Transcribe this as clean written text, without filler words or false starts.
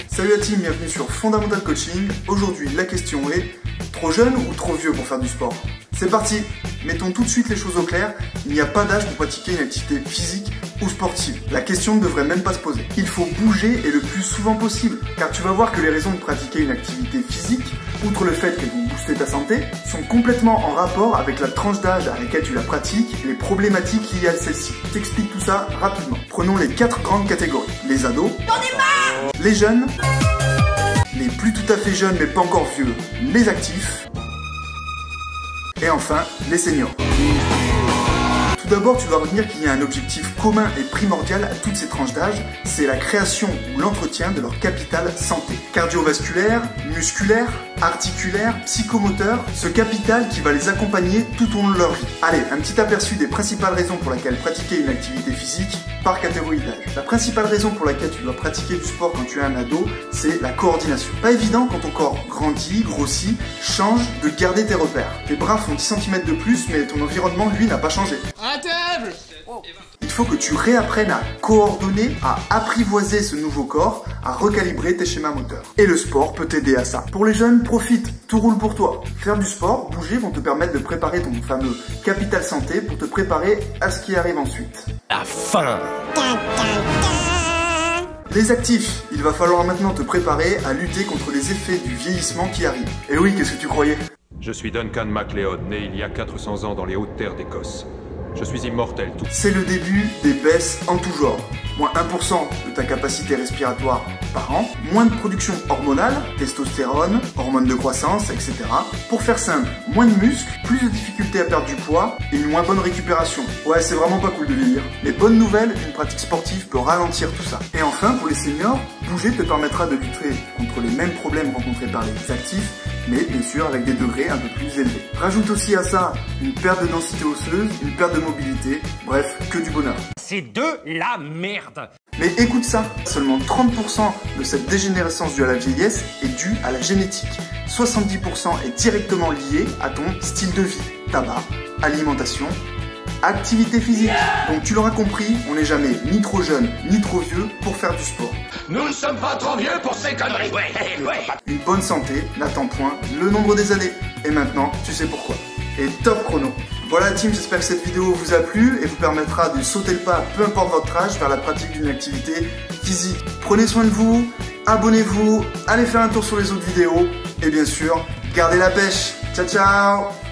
Salut la team, bienvenue sur Fondamental Coaching. Aujourd'hui, la question est, trop jeune ou trop vieux pour faire du sport? C'est parti! Mettons tout de suite les choses au clair, il n'y a pas d'âge pour pratiquer une activité physique ou sportive. La question ne devrait même pas se poser. Il faut bouger et le plus souvent possible, car tu vas voir que les raisons de pratiquer une activité physique, outre le fait qu'elles vont booster ta santé, sont complètement en rapport avec la tranche d'âge à laquelle tu la pratiques et les problématiques liées à celle-ci. Je t'explique tout ça rapidement. Prenons les 4 grandes catégories. Les ados, les jeunes, les plus tout à fait jeunes mais pas encore vieux, les actifs, et enfin, les seniors. Tout d'abord, tu dois retenir qu'il y a un objectif commun et primordial à toutes ces tranches d'âge, c'est la création ou l'entretien de leur capital santé. Cardiovasculaire, musculaire, articulaire, psychomoteur, ce capital qui va les accompagner tout au long de leur vie. Allez, un petit aperçu des principales raisons pour lesquelles pratiquer une activité physique par catégorie d'âge. La principale raison pour laquelle tu dois pratiquer du sport quand tu es un ado, c'est la coordination. Pas évident quand ton corps grandit, grossit, change, de garder tes repères. Tes bras font 10 cm de plus, mais ton environnement, lui, n'a pas changé. À table! Il faut que tu réapprennes à coordonner, à apprivoiser ce nouveau corps, à recalibrer tes schémas moteurs. Et le sport peut t'aider à ça. Pour les jeunes, profite, tout roule pour toi. Faire du sport, bouger vont te permettre de préparer ton fameux capital santé pour te préparer à ce qui arrive ensuite. La fin. Les actifs, il va falloir maintenant te préparer à lutter contre les effets du vieillissement qui arrive. Et oui, qu'est-ce que tu croyais? Je suis Duncan MacLeod, né il y a 400 ans dans les hautes terres d'Écosse. Je suis immortel. C'est le début des baisses en tout genre. Moins 1% de ta capacité respiratoire par an, moins de production hormonale, testostérone, hormones de croissance, etc. Pour faire simple, moins de muscles, plus de difficultés à perdre du poids et une moins bonne récupération. Ouais, c'est vraiment pas cool de vieillir. Mais bonne nouvelle, une pratique sportive peut ralentir tout ça. Et enfin, pour les seniors, bouger te permettra de lutter contre les mêmes problèmes rencontrés par les actifs, mais bien sûr avec des degrés un peu plus élevés. Rajoute aussi à ça une perte de densité osseuse, une perte de mobilité, bref, que du bonheur. C'est de la merde. Mais écoute ça, seulement 30% de cette dégénérescence due à la vieillesse est due à la génétique. 70% est directement lié à ton style de vie, tabac, alimentation, activité physique. Donc tu l'auras compris, on n'est jamais ni trop jeune ni trop vieux pour faire du sport. Nous ne sommes pas trop vieux pour ces conneries. Une bonne santé n'attend point le nombre des années. Et maintenant, tu sais pourquoi. Et top chrono. Voilà team, j'espère que cette vidéo vous a plu et vous permettra de sauter le pas, peu importe votre âge, vers la pratique d'une activité physique. Prenez soin de vous, abonnez-vous, allez faire un tour sur les autres vidéos et bien sûr, gardez la pêche. Ciao ciao.